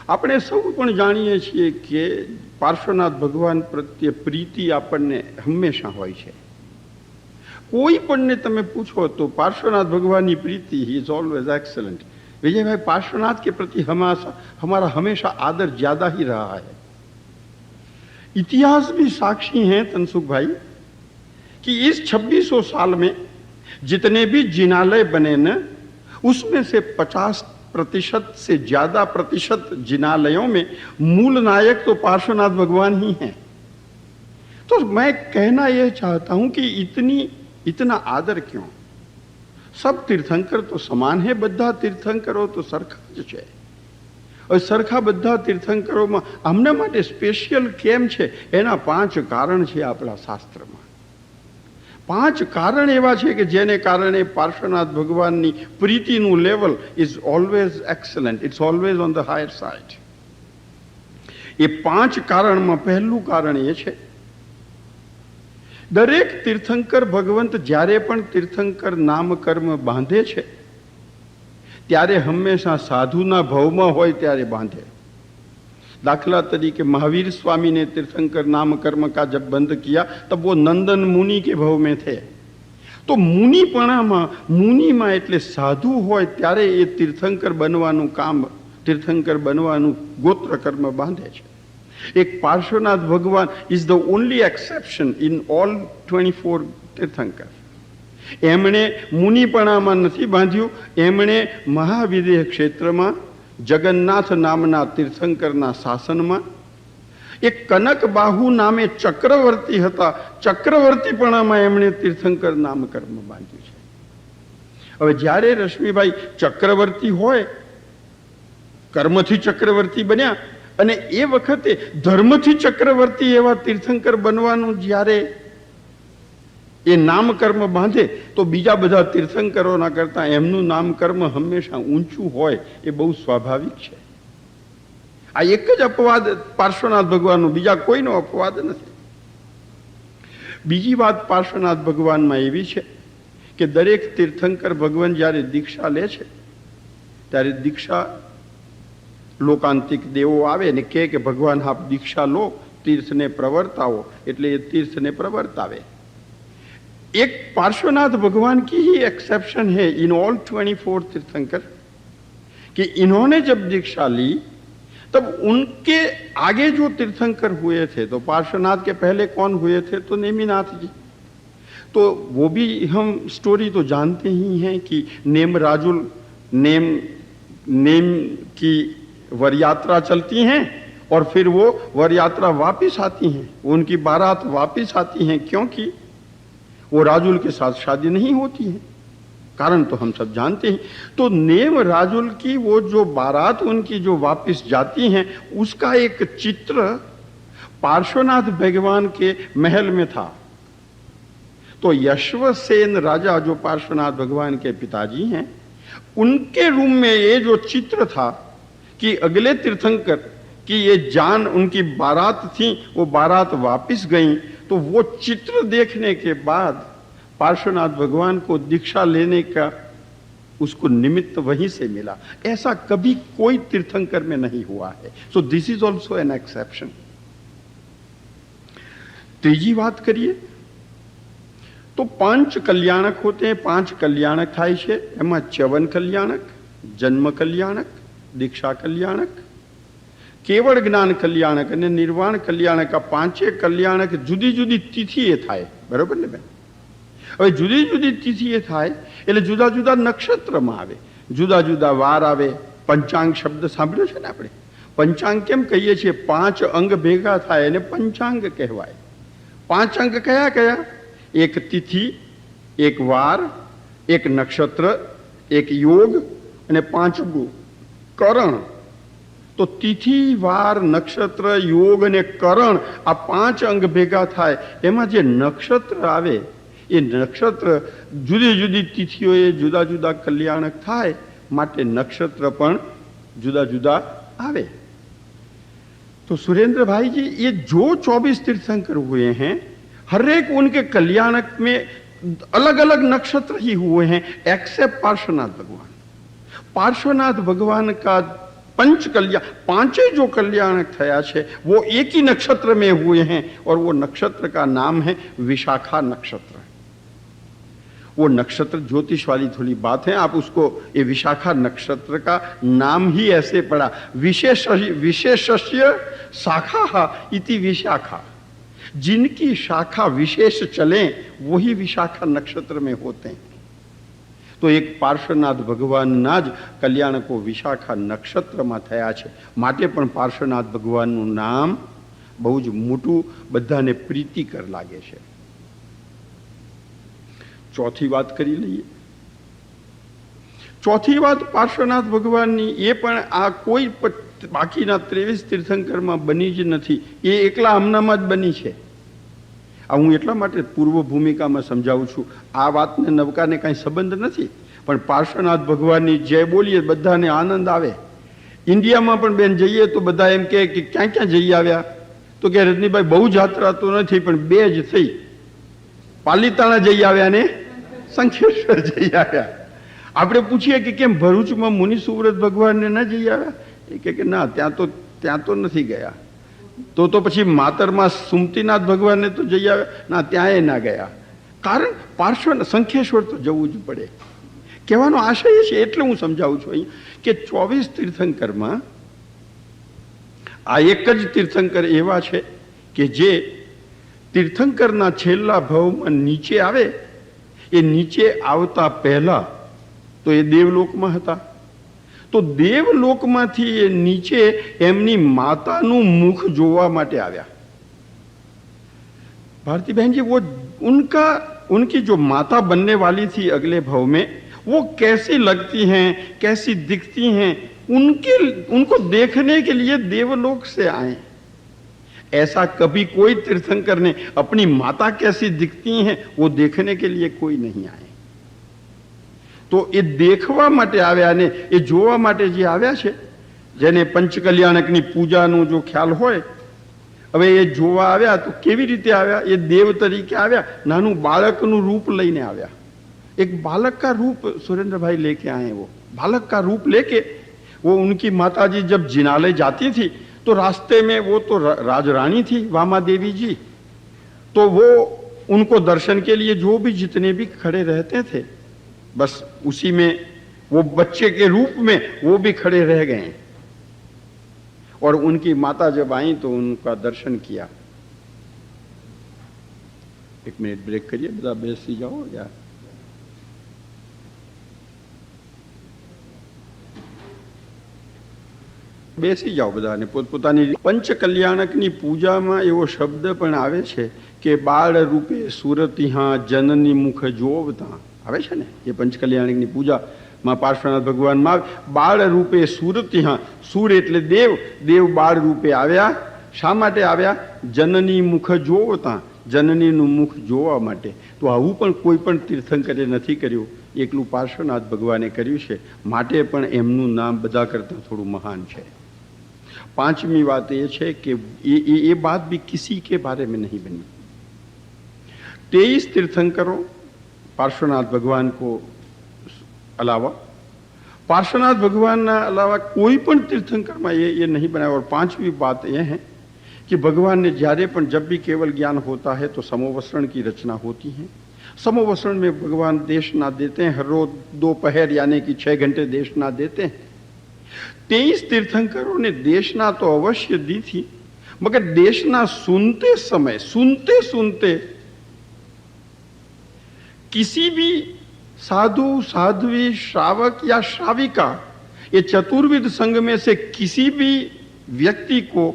આપણે સૌ પણ જાણીએ છીએ કે પાર્શ્વનાથ ભગવાન પ્રત્યે પ્રીતિ આપણને હંમેશા હોય છે. કોઈ પણને તમે પૂછો તો पार्श्वनाथ भगवान की प्रीति ही इज ऑलवेज एक्सेलेंट. विजय भाई, पार्श्वनाथ के प्रति हमारा हमेशा आदर ज्यादा ही रहा है. इतिहास भी साक्षी हैं तनसुख भाई कि इस 2600 साल में जितने भी जिनालय बने न, उसमें से 50% से ज्यादा प्रतिशत जिनालयों में मूल नायक तो पार्श्वनाथ भगवान ही हैं. तो मैं कहना यह चाहता हूं कि इतना आदर क्यों? सब तीर्थंकर तो समान है, बधा तीर्थंकरो तो सरखा ज छे. और सरखा बधा तीर्थंकरों हमने माटे स्पेशियल केम छे एना 5 कारण छे आपણા શાસ્ત્રમાં. 5 कारण एवा छे कि जेने कारणे पार्श्वनाथ भगवाननी प्रीतिનું level is always excellent, it's always on the higher side. ये 5 कारणમાં પહેલું કારણ એ છે, દરેક તીર્થંકર ભગવંત જ્યારે પણ તીર્થંકર નામ કર્મ બાંધે છે ત્યારે હંમેશા સાધુના ભવમાં હોય ત્યારે બાંધે. दाखला तरीके महावीर स्वामी ने तीर्थंकर नाम कर्म का जब बंद किया तब वो नंदन मुनि के भव में थे. तो मुनि में एटले साधु होय त्यारे ये तीर्थंकर बनवानुं काम, तीर्थंकर बनवानुं गोत्र कर्म बांधे छे. एक पार्श्वनाथ भगवान is the only exception in all 24 तीर्थंकर. एमणे मुनिपणामां नथी बांध्युं, एमणे महाविदेह क्षेत्रमां जगन्नाथ नामना तीर्थंकरना शासનમાં એક કનક બાહુ નામે ચક્રવર્તી હતા, ચક્રવર્તીપણામાં એમણે તીર્થંકર નામ કર્મ બાંધ્યું છે. હવે જ્યારે રશ્મિભાઈ ચક્રવર્તી હોય, કર્મથી ચક્રવર્તી બન્યા અને એ વખતે ધર્મથી ચક્રવર્તી એવા તીર્થંકર બનવાનું જ્યારે એ નામ કર્મ બાંધે તો બીજા બધા તીર્થંકરોના કરતા એમનું નામ કર્મ હંમેશા ઊંચું હોય એ બહુ સ્વાભાવિક છે. આ એક જ અપવાદ પાર્શ્વનાથ ભગવાનનો, બીજા કોઈનો અપવાદ નથી. બીજી વાત પાર્શ્વનાથ ભગવાનમાં એવી છે કે દરેક તીર્થંકર ભગવાન જ્યારે દીક્ષા લે છે ત્યારે દીક્ષા લોકાંતિક દેવો આવે ને કે ભગવાન આપ દીક્ષા લો, તીર્થને પ્રવર્તાવો, એટલે એ તીर्थને प्रवर्तावे. एक पार्श्वनाथ भगवान की ही एक्सेप्शन है इन ऑल 24 तीर्थंकर कि इन्होंने जब दीक्षा ली तब उनके आगे जो तीर्थंकर हुए थे, तो पार्श्वनाथ के पहले कौन हुए थे? तो नेमिनाथ जी. तो वो भी हम स्टोरी तो जानते ही हैं कि नेम की वर यात्रा चलती हैं और फिर वो वर यात्रा वापिस आती हैं, उनकी बारात वापिस आती हैं, क्योंकि वो राजुल के साथ शादी नहीं होती है. कारण तो हम सब जानते हैं. तो नेम राजुल की वो जो बारात उनकी जो वापिस जाती हैं उसका एक चित्र पार्श्वनाथ भगवान के महल में था. तो यशवसेन राजा जो पार्श्वनाथ भगवान के पिताजी हैं, उनके रूम में ये जो चित्र था कि अगले तीर्थंकर की ये जान उनकी बारात थी, वो बारात वापिस गई. तो वो चित्र देखने के बाद पार्श्वनाथ भगवान को दीक्षा लेने का उसको निमित्त वहीं से मिला. ऐसा कभी कोई तीर्थंकर में नहीं हुआ है. So this is also an exception. तीजी बात करिए तो 5 कल्याणक होते हैं. 5 कल्याणक थाय छे. एमां च्यवन कल्याणक, जन्म कल्याणक, दीक्षा कल्याणक, केवल ज्ञान कल्याणक અને નિર્વાણ કલ્યાણક. આ 5 કલ્યાણક જુદી જુદી તિથિએ થાય. બરોબર ને બેન? હવે જુદી જુદી તિથિએ થાય એટલે જુદા જુદા નક્ષત્રમાં આવે, જુદા જુદા વાર આવે. પંચાંગ શબ્દ સાંભળ્યો છે ને આપણે? પંચાંગ કેમ કહીએ છીએ? 5 અંગ ભેગા થાય એને પંચાંગ કહેવાય. 5 અંગ કયા કયા? એક તિથિ, એક વાર, એક નક્ષત્ર, એક યોગ અને 5 કરણ. तो तिथि, वार, नक्षत्र, योग ने करण आ 5 अंग भेगा थाय. एमां जे नक्षत्र आवे ए नक्षत्र जुदी जुदी तिथिओए जुदा जुदा कल्याणक थाय, माटे नक्षत्र पण जुदा जुदा आवे. तो सुरेंद्र भाई जी, ये जो 24 तीर्थंकर हुए हैं हर एक उनके कल्याणक में अलग अलग नक्षत्र ही हुए हैं, एक्सेप्ट पार्श्वनाथ भगवान। पार्श्वनाथ भगवान का पंच कल्याण, पांचे जो कल्याणक थया छे वो एक ही नक्षत्र में हुए हैं, और वो नक्षत्र का नाम है विशाखा नक्षत्र। वो नक्षत्र ज्योतिष वाली थोड़ी बात है, आप उसको, ये विशाखा नक्षत्र का नाम ही ऐसे पड़ा, विशेषस्य शाखा इति विशाखा। जिनकी शाखा विशेष चले वही विशाखा नक्षत्र में होते हैं। तो एक पार्श्वनाथ भगवानना જ કલ્યાણકો વિશાખા નક્ષત્રમાં થયા છે, માટે પણ પાર્શ્વનાથ ભગવાનનું નામ બહુ જ મોટું, બધાને પ્રીતિકર લાગે છે। ચોથી વાત કરી લઈએ। ચોથી વાત પાર્શ્વનાથ ભગવાનની એ પણ આ કોઈ બાકીના 23 તીર્થંકરમાં બની જ નથી, એ એકલા હમણાંમાં જ બની છે। આ હું એટલા માટે પૂર્વ ભૂમિકામાં સમજાવું છું, આ વાતને નવકાને કાંઈ સંબંધ નથી, પણ પાર્શ્વનાથ ભગવાનની જય બોલીએ બધાને આનંદ આવે। ઇન્ડિયામાં પણ બેન જઈએ તો બધા એમ કહે કે ક્યાં ક્યાં જઈ આવ્યા, તો કે રજનીભાઈ બહુ જાત્રા તો નથી પણ 2 જ થઈ, પાલીતાણા જઈ આવ્યા ને શંખેશ્વર જઈ આવ્યા। આપણે પૂછીએ કે કેમ ભરૂચમાં મુનિ સુવ્રત ભગવાનને ન જઈ આવ્યા, એ કે ના ત્યાં તો નથી ગયા। તો પછી માતરમાં સુમતીનાથ ભગવાનને તો જઈ આવ્યા, ના ત્યાંય ના ગયા, કારણ પાર્શ્વ શંખેશ્વર તો જવું જ પડે। કહેવાનો આશય છે, એટલે હું સમજાવું છું અહીં કે 24 તીર્થંકરમાં આ એક જ તીર્થંકર એવા છે કે જે તીર્થંકરના છેલ્લા ભાવમાં નીચે આવે, એ નીચે આવતા પહેલા તો એ દેવલોકમાં હતા, તો દેવલોકમાંથી એ નીચે એમની માતાનું મુખ જોવા માટે આવ્યા। भारती बहन जी, वो उनकी जो माता बनने वाली थी अगले भाव में, वो कैसी लगती हैं, कैसी दिखती हैं, उनको देखने के लिए देवलोक से आए। ऐसा कभी कोई तीर्थंकर ने अपनी माता कैसी दिखती हैं वो देखने के लिए कोई नहीं आए। तो ये देखवा माटे आव्या ने ये जोवा माटे जे आव्या छे, जेने पंचकल्याणकनी पूजानो जो ख्याल होय, હવે એ જોવા આવ્યા તો કેવી રીતે આવ્યા? એ દેવ તરીકે આવ્યા, નાનું બાળકનું રૂપ લઈને આવ્યા। एक बालक का रूप सुरेंद्र भाई लेके आए। वो बालक का रूप लेके वो उनकी माताजी जब जिनालय जाती थी तो रास्ते में वो तो राजरानी थी वामा देवी जी, तो वो उनको दर्शन के लिए जो भी जितने भी खड़े रहते थे, बस उसी में वो बच्चे के रूप में वो भी खड़े रह गए। और उनकी माता जब आई तो उनका दर्शन किया। 1 मिनट ब्रेक करिए, बता बेसी जाओ यार। બેસી જાઓ બધાને પોતપોતાની। પંચકલ્યાણકની પૂજામાં એવો શબ્દ પણ આવે છે કે બાળ રૂપે સુરતિહા જનની મુખ જોવતા આવે છે ને, એ પંચકલ્યાણકની પૂજામાં પાર્શ્વનાથ ભગવાનમાં બાળ રૂપે સુરતિહા, સુર એટલે દેવ, દેવ બાળ રૂપે આવ્યા। શા માટે આવ્યા? જનની મુખ જોવતા, જનનીનું મુખ જોવા માટે। તો આવું પણ કોઈ પણ તીર્થંકરે નથી કર્યું, એકલું પાર્શ્વનાથ ભગવાને કર્યું છે, માટે પણ એમનું નામ બધા કરતાં થોડું મહાન છે। 5મી बात ये है कि ये बात भी किसी के बारे में नहीं बनी। 23 तीर्थंकरों पार्श्वनाथ भगवान को अलावा, पार्श्वनाथ भगवान ना अलावा कोई पण तीर्थंकर में ये नहीं बनाया। और 5वी बात यह है कि भगवान ने જ્યારે પણ जब भी केवल ज्ञान होता है तो समोवसरण की रचना होती है। समोवसरण में भगवान देशना देते हैं, हर रोज दोपहर यानी कि 6 घंटे देशना देते हैं। 23 तीर्थंकरों ने देशना तो अवश्य दी थी, मगर देशना सुनते समय सुनते किसी भी साधु साध्वी श्रावक या श्राविका, ये चतुर्विध संघ में से किसी भी व्यक्ति को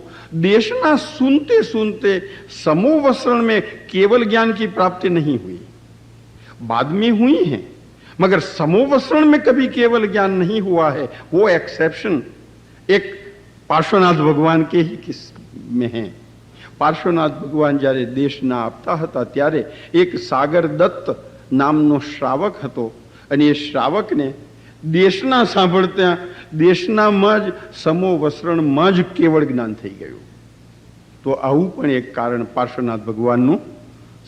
देशना सुनते सुनते समोवसरण में केवल ज्ञान की प्राप्ति नहीं हुई। बाद में हुई है, मगर समोवसरण में कभी केवल ज्ञान नहीं हुआ है। वो एक्सेप्शन एक पार्श्वनाथ भगवान के ही किस में है। पार्श्वनाथ भगवान જ્યારે દેશના આપતા હતા ત્યારે એક સાગર દત્ત નામનો શ્રાવક હતો, અને એ શ્રાવકને દેશના સાંભળતા દેશનામાં જ સમોવસરણમાં જ કેવળ જ્ઞાન થઈ ગયું। તો આવું પણ એક કારણ પાર્શ્વનાથ ભગવાનનું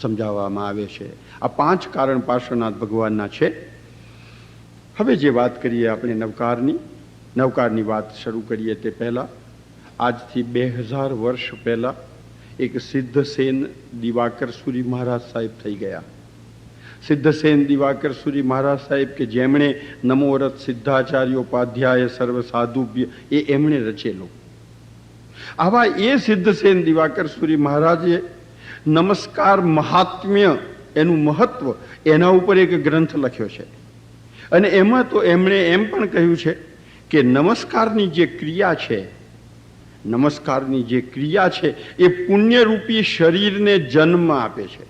સમજાવવામાં આવે છે. આ 5 કારણ પાર્શ્વનાથ ભગવાનના છે. હવે જે વાત કરીએ આપણે નવકારની વાત શરૂ કરીએ તે પહેલાં આજથી 2000 વર્ષ પહેલાં એક સિદ્ધસેન દિવાકર સુરી મહારાજ સાહેબ થઈ ગયા. સિદ્ધસેન દિવાકર સુરી મહારાજ સાહેબ કે જેમણે નમોરથ સિદ્ધાચાર્યોપાધ્યાય સર્વ સાધુભ્ય એમણે રચેલો. આવા એ સિદ્ધસેન દિવાકર સુરી મહારાજે નમસ્કાર મહાત્મ્ય એનું મહત્વ એના ઉપર એક ગ્રંથ લખ્યો છે. અને એમાં તો એમણે એમ પણ કહ્યું છે કે નમસ્કારની જે ક્રિયા છે એ પુણ્યરૂપી શરીરને જન્મ આપે છે.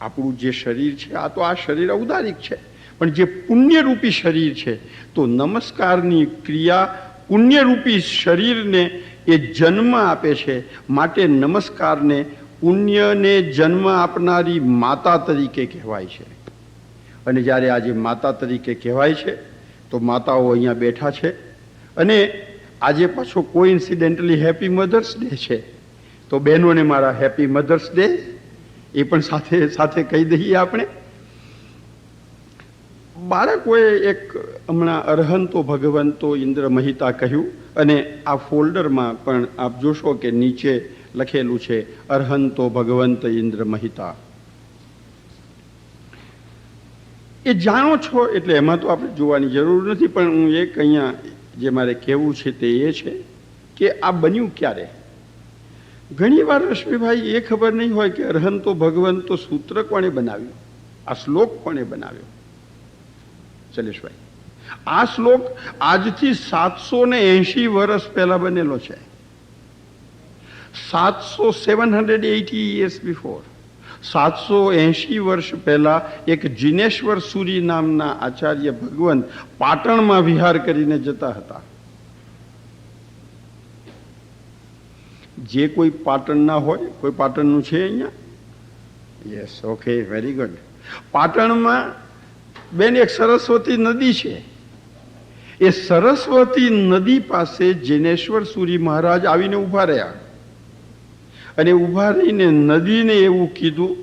આપણું જે શરીર છે આ શરીર ઔદારિક છે, પણ જે પુણ્યરૂપી શરીર છે તો નમસ્કારની ક્રિયા પુણ્યરૂપી શરીરને એ જન્મ આપે છે. માટે નમસ્કારને પુણ્યને જન્મ આપનારી માતા તરીકે કહેવાય છે. અને જ્યારે આજે માતા તરીકે કહેવાય છે તો માતાઓ અહીંયા બેઠા છે. અને આજે પાછો કોઇન્સિડેન્ટલી હેપી મધર્સ ડે છે, તો બહેનોને મારા હેપી મધર્સ ડે એ પણ સાથે સાથે કહી દઈએ આપણે. બાળકોએ એક હમણાં અરહંતો ભગવંતો ઇન્દ્ર મહિતા કહ્યું, અને આ ફોલ્ડરમાં પણ આપ જોશો કે નીચે લખેલું છે અરહંતો ભગવંત ઇન્દ્ર મહિતા. એ જાણો છો એટલે એમાં તો આપણે જોવાની જરૂર નથી, પણ હું એક અહીંયા જે મારે કહેવું છે તે એ છે કે આ બન્યું ક્યારે. ઘણી વાર રશ્મિભાઈ એ ખબર નહીં હોય કે અરહંતો ભગવંતો સૂત્ર કોણે બનાવ્યું, આ શ્લોક કોણે બનાવ્યો. શૈલેષભાઈ, આ શ્લોક આજથી 780 વર્ષ પહેલા બનેલો છે. 780 years before. 780 વર્ષ પહેલા એક જિનેશ્વર સુરી નામના આચાર્ય ભગવંત પાટણમાં વિહાર કરીને જતા હતા. જે કોઈ પાટણના હોય, કોઈ પાટણનું છે અહીંયા? Yes, okay, very good. પાટણમાં બેન એક સરસ્વતી નદી છે. એ સરસ્વતી નદી પાસે જિનેશ્વર સુરી મહારાજ આવીને ઊભા રહ્યા, અને ઊભા રહીને નદીને એવું કીધું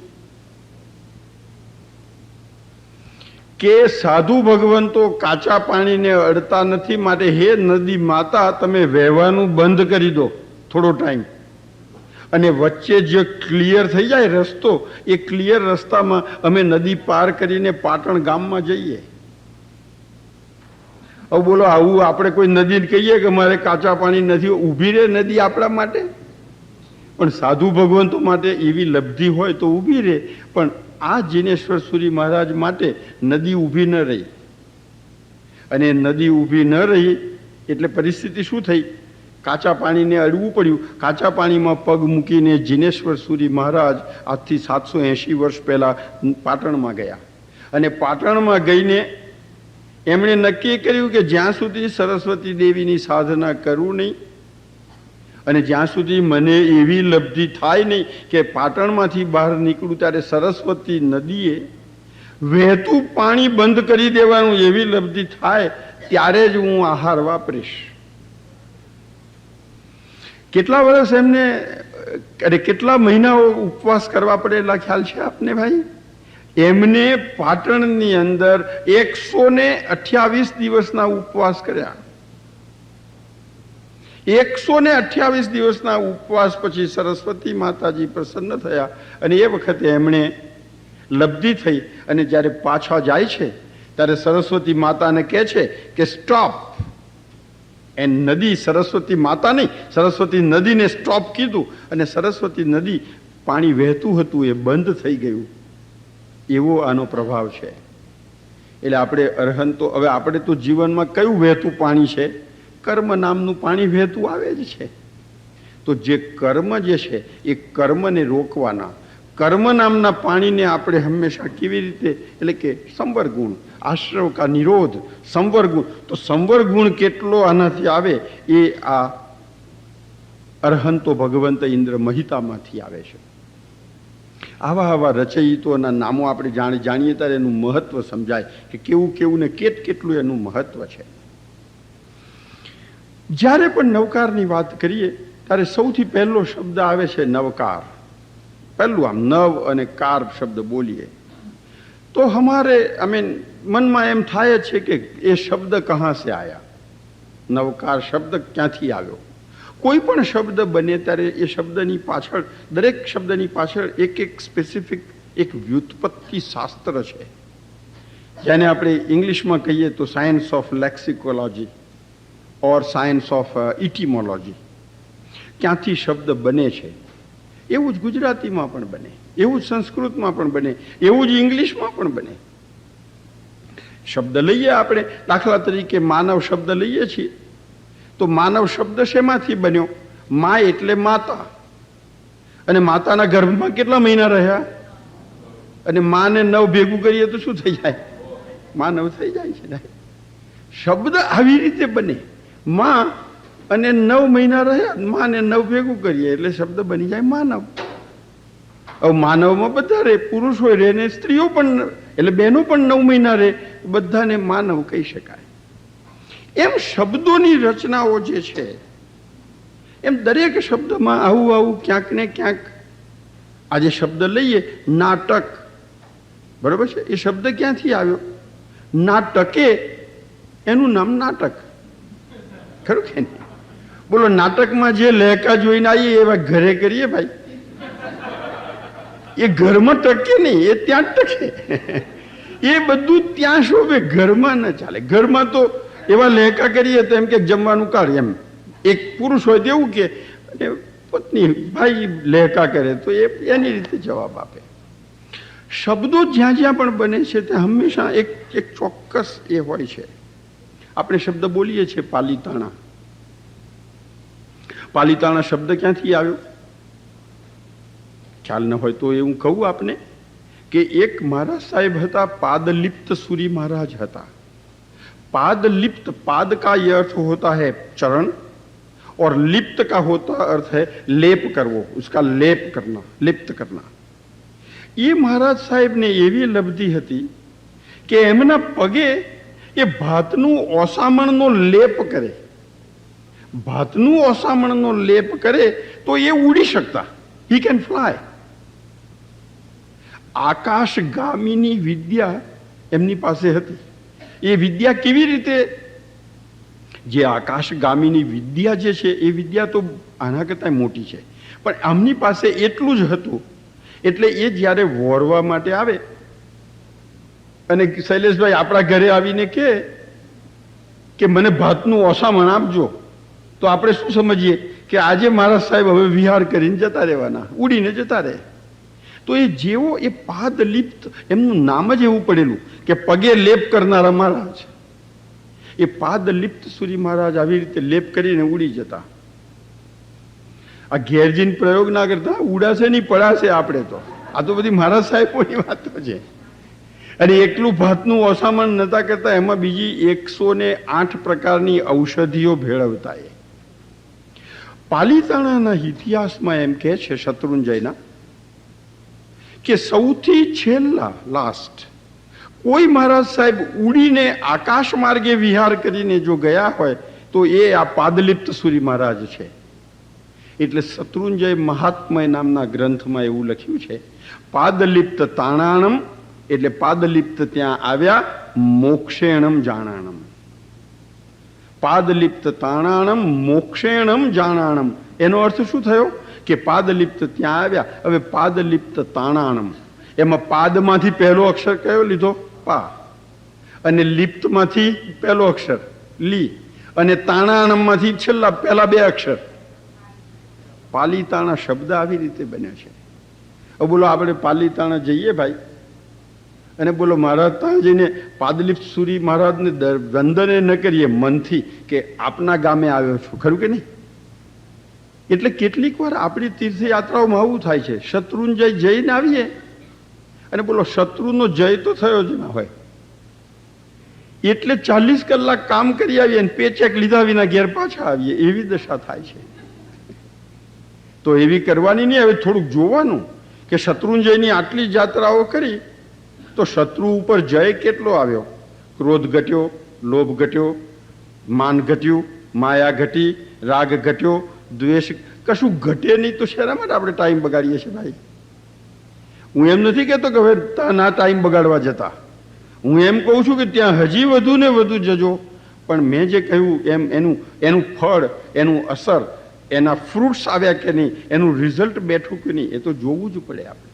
કે સાધુ ભગવંતો કાચા પાણીને અડતા નથી, માટે હે નદી માતા તમે વહેવાનું બંધ કરી દો થોડો ટાઈમ, અને વચ્ચે જે ક્લિયર થઈ જાય રસ્તો, એ ક્લિયર રસ્તામાં અમે નદી પાર કરીને પાટણ ગામમાં જઈએ. હવે બોલો, આવું આપણે કોઈ નદીને કહીએ કે મારે કાચા પાણી નથી, ઊભી રહે નદી આપણા માટે? પણ સાધુ ભગવંતો માટે એવી લબ્ધિ હોય તો ઊભી રહે, પણ આ જિનેશ્વર સુરી મહારાજ માટે નદી ઊભી ન રહી. અને નદી ઊભી ન રહી એટલે પરિસ્થિતિ શું થઈ? કાચા પાણીને અડવું પડ્યું. કાચા પાણીમાં પગ મૂકીને જિનેશ્વર સુરી મહારાજ આજથી 780 વર્ષ પહેલા પાટણમાં ગયા. અને પાટણમાં ગઈને એમણે નક્કી કર્યું કે જ્યાં સુધી સરસ્વતી દેવીની સાધના કરું નહીં, અને જ્યાં સુધી મને એવી લબ્ધિ થાય નહીં કે પાટણમાંથી બહાર નીકળું ત્યારે સરસ્વતી નદીએ વહેતું પાણી બંધ કરી દેવાનું, એવી લબ્ધિ થાય ત્યારે જ હું આહાર વાપરીશ. કેટલા વર્ષ એમને કેટલા મહિનાઓ ઉપવાસ કરવા પડેલા ખ્યાલ છે આપને ભાઈ? એમને પાટણની અંદર 128 દિવસના ઉપવાસ કર્યા. 128 દિવસના ઉપવાસ પછી સરસ્વતી માતાજી પ્રસન્ન થયા, અને એ વખતે એમણે લબ્ધિ થઈ. અને જ્યારે પાછા જાય છે ત્યારે સરસ્વતી માતાને કહે છે કે સ્ટોપ. એ નદી, સરસ્વતી માતા નહીં, સરસ્વતી નદીને સ્ટોપ કીધું, અને સરસ્વતી નદી પાણી વહેતું હતું એ બંધ થઈ ગયું. એવો આનો પ્રભાવ છે. એટલે આપણે અરહંતો, હવે આપણે તો જીવનમાં કયું વહેતું પાણી છે? કર્મ નામનું પાણી વહેતું આવે જ છે. તો જે કર્મ જે છે એ કર્મને રોકવાના, કર્મ નામના પાણીને આપણે હંમેશા કેવી રીતે, એટલે કે સંવર ગુણ, આશ્રવ કા નિરોધ, સંવર ગુણ. તો સંવર ગુણ કેટલો આનાથી આવે એ આ અરહંતો ભગવંત ઇન્દ્ર મહિતામાંથી આવે છે. આવા રચયિતોના નામો આપણે જાણીએ ત્યારે એનું મહત્વ સમજાય કે કેવું કેવું ને કેટલું એનું મહત્વ છે. જ્યારે પણ નવકારની વાત કરીએ ત્યારે સૌથી પહેલો શબ્દ આવે છે નવકાર. पहलू हम नव અને કાર શબ્દ બોલીએ तो हमारे मन में एम थाय छे कि ये शब्द कहाँ से आया, नवकार शब्द क्यांथी आव्यो। कोई पण शब्द बने त्यारे ये शब्दनी पाछळ, दरेक शब्दनी पाछळ एक एक स्पेसिफिक एक व्युत्पत्ति शास्त्र छे, जेने आपणे इंग्लिशमां कहीए तो सायन्स ऑफ लेक्सिकोलॉजी और सायन्स ऑफ इटिमोलॉजी। क्यांथी शब्द बने छे एवुं ज गुजरातीमां पण बने, एवुं ज संस्कृतमां पण बने, एवुं ज इंग्लिशमां पण बने। शब्द लईए आपणे, दाखला तरीके मानव शब्द लईए छीए तो मानव शब्द शेमांथी बन्यो? मां एटले माता, अने माताना गर्भमां केटला महीना रह्या? अने माने 9 भेगुं करीए तो शुं थई जाय? मानव थई जाय छे। शब्द आवी रीते बने, मां અને 9 મહિના રહ્યા, માને 9 ભેગું કરીએ એટલે શબ્દ બની જાય માનવ। હવે માનવમાં બધા રહે, પુરુષ હોય રહે ને સ્ત્રીઓ પણ, એટલે બહેનો પણ 9 મહિના રહે, બધાને માનવ કહી શકાય। એમ શબ્દોની રચનાઓ જે છે એમ દરેક શબ્દમાં આવું આવું ક્યાંક ને ક્યાંક, આજે શબ્દ લઈએ નાટક, બરોબર છે, એ શબ્દ ક્યાંથી આવ્યો? નાટકે, એનું નામ નાટક, ખરું કે નહીં? બોલો, નાટકમાં જે લહેકા જોઈને આવીએ એવા ઘરે કરીએ ભાઈ, એ ઘરમાં ટકે નહીં, એ ત્યાં ટકે। એ બધું ત્યાં શોભે, ઘરમાં ન ચાલે। ઘરમાં તો એવા લહેકા કરીએ તો એમ કે જમવાનું કાઢ, એમ એક પુરુષ હોય તેવું કે, પત્ની ભાઈ લહેકા કરે તો એ એની રીતે જવાબ આપે। શબ્દો જ્યાં જ્યાં પણ બને છે ત્યાં હંમેશા એક ચોક્કસ એ હોય છે। આપણે શબ્દ બોલીએ છીએ પાલીતાણા, પાલીતાણા શબ્દ ક્યાંથી આવ્યો ખ્યાલ ન હોય તો એ હું કહું આપને કે એક મહારાજ સાહેબ હતા, पादलिप्त सूरी महाराज હતા। पादलिप्त, पाद का ये अर्थ होता है चरण और लिप्त का होता अर्थ है लेप करवो, उसका लेप करना, लिप्त करना। ये महाराज साहेब ने एवी लब्धि हती કે એમના પગે એ ભાતનું ઓસામણનો લેપ કરે, ભાતનું ઓસામણનો લેપ કરે તો એ ઉડી શકતા, હી કેન ફ્લાય। આકાશગામીની વિદ્યા એમની પાસે હતી। એ વિદ્યા કેવી રીતે? જે આકાશગામીની વિદ્યા જે છે એ વિદ્યા તો આના કરતા મોટી છે, પણ આમની પાસે એટલું જ હતું એટલે એ જ્યારે વોરવા માટે આવે અને શૈલેષભાઈ આપણા ઘરે આવીને કે મને ભાતનું ઓસામણ આપજો, તો આપણે શું સમજીએ કે આજે મહારાજ સાહેબ હવે વિહાર કરીને જતા રહેવાના, ઉડીને જતા રહે। તો એ જેવો એ પાદલિપ્ત, એમનું નામ જ એવું પડેલું કે પગે લેપ કરનારા મહારાજ, એ પાદલિપ્ત સૂરી મહારાજ આવી રીતે લેપ કરીને ઉડી જતા। આ ઘેરજીન પ્રયોગ ના કરતા ઉડાશે નહીં પડાશે આપણે તો, આ તો બધી મહારાજ સાહેબોની વાતો છે। અને એકલું ભાતનું ઓસામણ નતા કરતા, એમાં બીજી 108 પ્રકારની ઔષધિઓ ભેળવતા। એ પાલીતાણાના ઇતિહાસમાં એમ કહે છે શત્રુંજયના કે સૌથી છેલ્લા લાસ્ટ કોઈ મહારાજ સાહેબ ઉડીને આકાશ માર્ગે વિહાર કરીને જો ગયા હોય તો એ આ પાદલિપ્ત સૂરી મહારાજ છે। એટલે શત્રુંજય મહાત્મય નામના ગ્રંથમાં એવું લખ્યું છે, પાદલિપ્ત તાણાણમ, એટલે પાદલિપ્ત ત્યાં આવ્યા, મોક્ષેણમ જાણાણમ। પાદલિપ્ત તાણાણમ મોક્ષેણમ જાણાણમ, એનો અર્થ શું થયો કે પાદલિપ્ત ત્યાં આવ્યા, હવે પાદલિપ્ત તાણાણમ, એમાં પાદમાંથી પહેલો અક્ષર કયો લીધો? પા, અને લિપ્તમાંથી પહેલો અક્ષર લી, અને તાણાણમમાંથી છેલ્લા પહેલા 2 અક્ષર। પાલીતાણા શબ્દ આવી રીતે બન્યા છે। હવે બોલો, આપણે પાલીતાણા જઈએ ભાઈ અને બોલો મહારાજ ત્યાં જઈને પાદલિપ્ત સૂરી મહારાજને વંદને ન કરીએ મનથી કે આપના ગામે આવ્યો છું, ખરું કે નહીં? એટલે કેટલીક વાર આપણી તીર્થયાત્રાઓમાં આવું થાય છે, શત્રુંજય જઈને આવીએ અને બોલો શત્રુનો જય તો થયો જ ના હોય, એટલે 40 કલાક કામ કરી આવીએ અને પેચેક લીધા વિના ઘેર પાછા આવીએ, એવી દશા થાય છે। તો એવી કરવાની નહીં। હવે થોડુંક જોવાનું કે શત્રુંજયની આટલી જાત્રાઓ કરી તો શત્રુ ઉપર જય કેટલો આવ્યો? ક્રોધ ઘટ્યો, લોભ ઘટ્યો, માન ઘટ્યું, માયા ઘટી, રાગ ઘટ્યો, દ્વેષ, કશું ઘટે નહીં તો શેના માટે આપણે ટાઈમ બગાડીએ છીએ ભાઈ? હું એમ નથી કહેતો કે હવે ના ટાઈમ બગાડવા જતા, હું એમ કહું છું કે ત્યાં હજી વધુ ને વધુ જજો, પણ મેં જે કહ્યું એમ એનું ફળ, એનું અસર, એના ફ્રૂટ્સ આવ્યા કે નહીં, એનું રિઝલ્ટ બેઠું કે નહીં, એ તો જોવું જ પડે આપણે.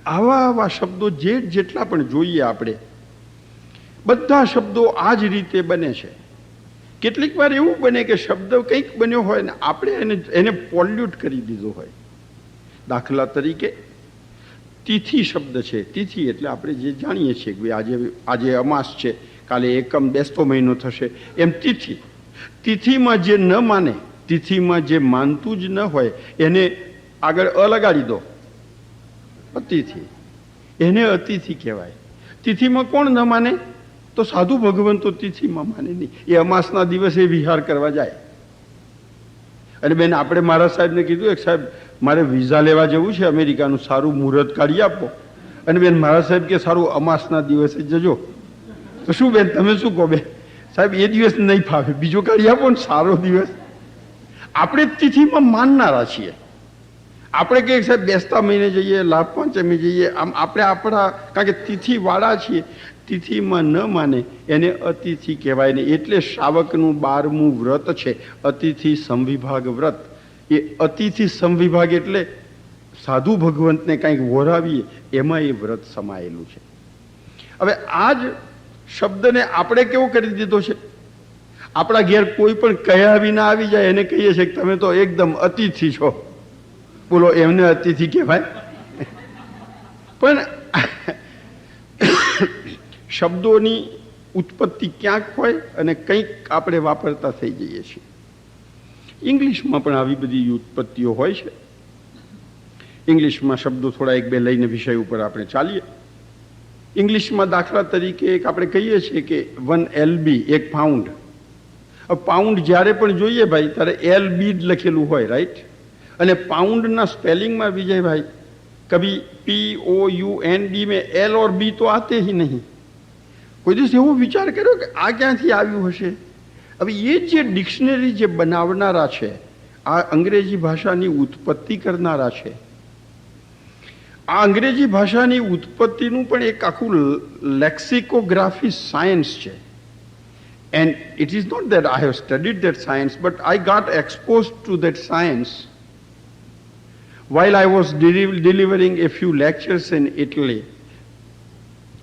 આવા શબ્દો જેટલા પણ જોઈએ આપણે, બધા શબ્દો આ જ રીતે બને છે. કેટલીક વાર એવું બને કે શબ્દ કંઈક બન્યો હોય ને આપણે એને પોલ્યુટ કરી દીધો હોય. દાખલા તરીકે તિથિ શબ્દ છે. તિથિ એટલે આપણે જે જાણીએ છીએ કે આજે અમાસ છે, કાલે એકમ બેસતો મહિનો થશે, એમ તિથિ. તિથિમાં જે ન માને, તિથિમાં જે માનતું જ ન હોય એને આગળ લગાડી દો, અતિથિ. એને અતિથિ કહેવાય. તિથિમાં કોણ ન માને? તો સાધુ ભગવાન તો તિથિમાં માને નહીં, એ અમાસના દિવસે વિહાર કરવા જાય. અને બેન આપણે મારા સાહેબને કીધું, એક સાહેબ મારે વિઝા લેવા જવું છે અમેરિકાનું, સારું મુહૂર્ત કાઢી આપો. અને બેન મારા સાહેબ કે સારું અમાસના દિવસે જજો. તો શું બેન તમે શું કહો? બેન સાહેબ એ દિવસ નહીં ફાવે, બીજો કાઢી આપો ને સારો દિવસ. આપણે તિથિમાં માનનારા છીએ. આપણે કે સાહેબ બેસતા મહિને જઈએ, લાભ પાંચમે જઈએ, આમ આપણે આપણા કારણ કે તિથિ વાળા છીએ. તિથિમાં ન માને એને અતિથિ કહેવાય ને. એટલે શ્રાવકનું 12મું વ્રત છે અતિથિ સંવિભાગ વ્રત. એ અતિથિ સંવિભાગ એટલે સાધુ ભગવંતને કંઈક વોરાવીએ એમાં એ વ્રત સમાયેલું છે. હવે આ જ શબ્દને આપણે કેવો કરી દીધો છે? આપણા ઘેર કોઈ પણ કહ્યા વિના આવી જાય એને કહીએ છીએ કે તમે તો એકદમ અતિથિ છો. બોલો, એમને અતિથિ કહેવાય? પણ શબ્દોની ઉત્પત્તિ ક્યાંક હોય અને કંઈક આપણે વાપરતા થઈ જઈએ છીએ. ઇંગ્લિશમાં પણ આવી બધી ઉત્પત્તિઓ હોય છે. ઇંગ્લિશમાં શબ્દો થોડા એક બે લઈને વિષય ઉપર આપણે ચાલીએ. ઇંગ્લિશમાં દાખલા તરીકે એક આપણે કહીએ છીએ કે 1 LB, 1 પાઉન્ડ. પાઉન્ડ જ્યારે પણ જોઈએ ભાઈ ત્યારે LB જ લખેલું હોય, રાઈટ? અને પાઉન્ડના સ્પેલિંગમાં વિજયભાઈ કભી POUND में L और B तो आते ही नहीं. કોઈ દિવસ એવો વિચાર કર્યો કે આ ક્યાંથી આવ્યું હશે? હવે એ જે ડિક્શનરી જે બનાવનારા છે, આ અંગ્રેજી ભાષાની ઉત્પત્તિ કરનારા છે, આ અંગ્રેજી ભાષાની ઉત્પત્તિનું પણ એક આખું લેક્સિકોગ્રાફી સાયન્સ છે. And it is not that I have studied that science, but I got exposed to that science while I was delivering a few lectures in Italy.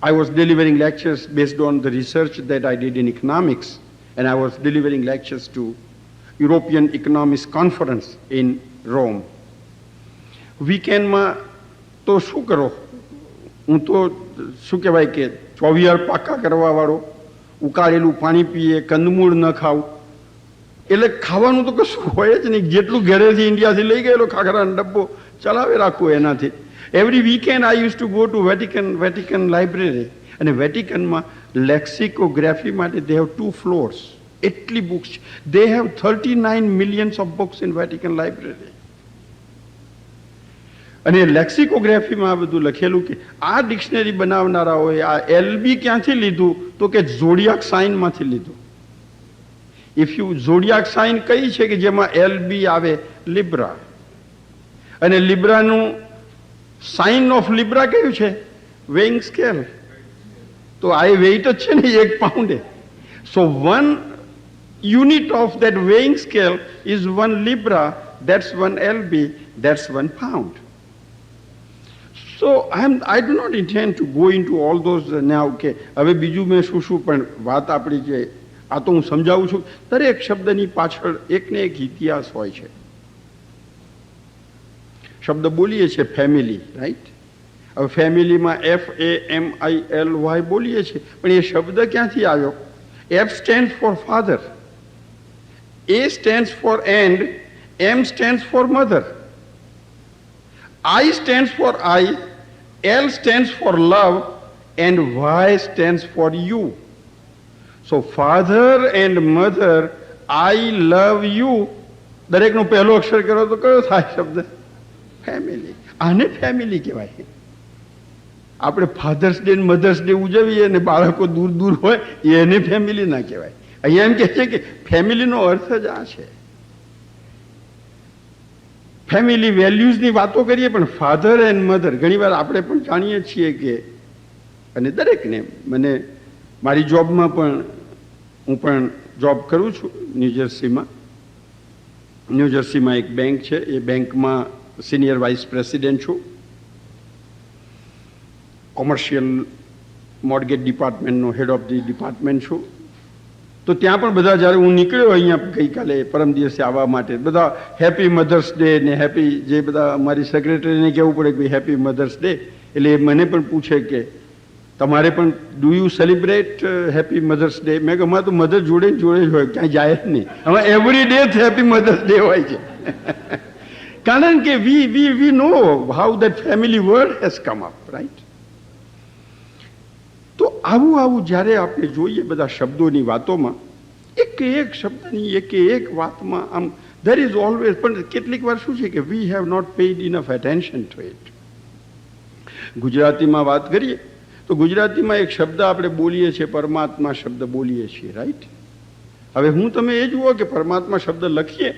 I was delivering lectures based on the research that I did in economics, and I was delivering lectures to European Economics Conference in Rome. વીકેન્ડમાં તો શું કરો? હું તો શું કહેવાય કે 24 પાકા કરવાવાળો, ઉકાળેલું પાણી પીએ, કંદમૂળ ન ખાવ. એટલે ખાવાનું તો કશું હોય જ નહીં. જેટલું ઘરેથી ઇન્ડિયાથી લઈ ગયેલો ખાખરાનો ડબ્બો ચલાવી રાખવું એનાથી. Every weekend I use to go to Vatican library. અને વેટિકનમાં લેક્સિકોગ્રાફી માટે દે હેવ 2 floors. એટલી books. They have 39 millions of books in Vatican library. અને લેક્સિકોગ્રાફીમાં આ બધું લખેલું કે આ ડિક્શનરી બનાવનારાઓએ આ LB ક્યાંથી લીધું? તો કે ઝોડિયાક સાઇનમાંથી લીધું. ઇફ યુ ઝોડિયાક સાઇન કઈ છે કે જેમાં LB આવે? લિબ્રા. અને લિબ્રાનું સાઇન ઓફ લિબ્રા કયું છે? Weighing scale. તો આ વેઇટ જ છે ને 1 પાઉન્ડે. સો 1 unit of that weighing scale is 1 libra. That's 1 LB. That's 1 pound. So I do not intend to go into all those now. કે હવે બીજું મેં શું પણ વાત આપણી છે આ તો હું સમજાવું છું. દરેક શબ્દની પાછળ એક ને એક ઇતિહાસ હોય છે. શબ્દ બોલીએ છીએ ફેમિલી, રાઈટ? હવે ફેમિલીમાં FAMILY બોલીએ છીએ, પણ એ શબ્દ ક્યાંથી આવ્યો? F stands for father, A stands for and, M stands for mother, I stands for I, L stands for love, and Y stands for you. So father and mother, I love you. દરેકનો પહેલો અક્ષર કરો તો કયો થાય શબ્દ? Family. આને family કહેવાય. આપણે ફાધર્સ ડે મધર્સ ડે ઉજવીએ અને બાળકો દૂર દૂર હોય એને ફેમિલી ના કહેવાય. અહીંયા એમ કહે છે કે ફેમિલીનો અર્થ જ આ છે. ફેમિલી વેલ્યુઝની વાતો કરીએ, પણ ફાધર એન્ડ મધર ઘણીવાર આપણે પણ જાણીએ છીએ કે, અને દરેકને, મને મારી જોબમાં પણ, હું પણ જોબ કરું છું ન્યૂજર્સીમાં એક બેંક છે, એ બેંકમાં સિનિયર વાઇસ પ્રેસિડેન્ટ છું, કોમર્શિયલ મોર્ગેજ ડિપાર્ટમેન્ટનો હેડ ઓફ ધી ડિપાર્ટમેન્ટ છું. તો ત્યાં પણ બધા જ્યારે હું નીકળ્યો અહીંયા ગઈકાલે પરમ દિવસે આવવા માટે, બધા હેપી મધર્સ ડે ને હેપી, જે બધા અમારી સેક્રેટરીને કહેવું પડે કે ભાઈ હેપી મધર્સ ડે, એટલે એ મને પણ પૂછે કે તમારે પણ do you celebrate happy mothers Day? મેં કહ્યું અમારે તો મધર જોડે જ હોય, ક્યાંય જાય જ નહીં, હવે every day happy mothers day હોય છે. કારણ કે we know how that family word has come up, right? તો આવું જ્યારે આપણે જોઈએ બધા શબ્દોની વાતોમાં, એક શબ્દની એક વાતમાં આમ ધેર ઇઝ ઓલવેઝ, પણ કેટલીક વાર શું છે કે we have not paid enough attention to it. ગુજરાતીમાં વાત કરીએ તો ગુજરાતીમાં એક શબ્દ આપણે બોલીએ છીએ, પરમાત્મા શબ્દ બોલીએ છીએ, રાઈટ? હવે હું તમે એ જુઓ કે પરમાત્મા શબ્દ લખીએ,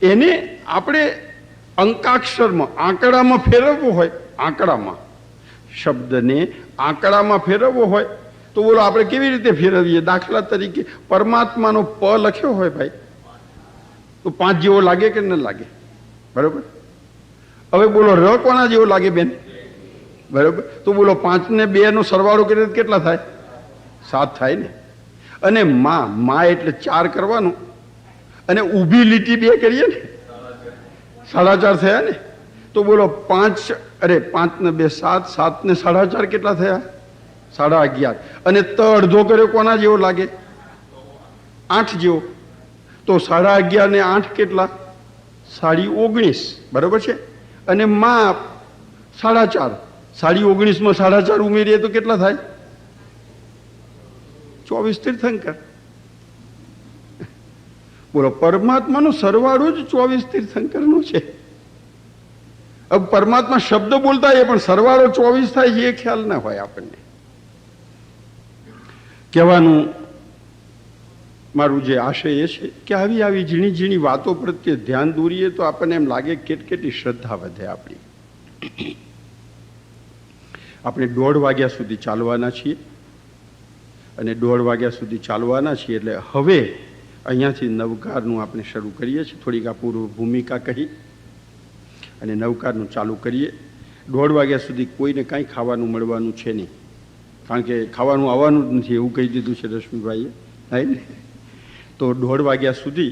એને આપણે અંકાક્ષરમાં, આંકડામાં ફેરવવો હોય, આંકડામાં શબ્દને આંકડામાં ફેરવવો હોય તો બોલો આપણે કેવી રીતે ફેરવીએ? દાખલા તરીકે પરમાત્માનો પ લખ્યો હોય ભાઈ, તો 5 જેવો લાગે કે ન લાગે? બરોબર. હવે બોલો ર કોના જેવો લાગે બેન? બરોબર. તો બોલો 5 ને 2 નો સરવાળો કરીએ કેટલા થાય? 7 થાય ને. અને મા એટલે 4 કરવાનું, અને ઊભી લીટી 2 કરીએ ને 4.5 થયા ને. તો બોલો 5 ને 2 7, 7 ને 4.5 કેટલા થયા? 11.5. અને ત અડધો કર્યો કોના જેવો લાગે? 8 જેવો. તો 11.5 ને 8 કેટલા? 19.5. બરોબર છે. અને માં 4.5, 19.5 માં 4.5 ઉમેરીએ તો કેટલા થાય? 24 તીર્થંકર. બોલો પરમાત્માનો સરવાળો જ 24 તીર્થંકરનો છે. अब परमात्मा शब्द बोलता है पण सरवाळो 24 થાય છે એ ખ્યાલ ના હોય આપણને. કહેવાનું મારું જે આશય એ છે કે આવી ઝીણી વાતો પ્રત્યે ધ્યાન દોરીએ તો આપણને એમ લાગે કેટલી શ્રદ્ધા વધે આપણી. આપણે 1:30 વાગ્યા સુધી ચાલવાના છીએ, અને 1:30 વાગ્યા સુધી ચાલવાના છીએ એટલે હવે અહીંયાથી નવકારનું આપણે શરૂ કરીએ છીએ. થોડીક આ પૂર્વ ભૂમિકા કહી અને નવકારનું ચાલુ કરીએ. 1:30 વાગ્યા સુધી કોઈને કાંઈ ખાવાનું મળવાનું છે નહીં, કારણ કે ખાવાનું આવવાનું જ નથી એવું કહી દીધું છે રશ્મિભાઈએ, right ને? તો 1:30 વાગ્યા સુધી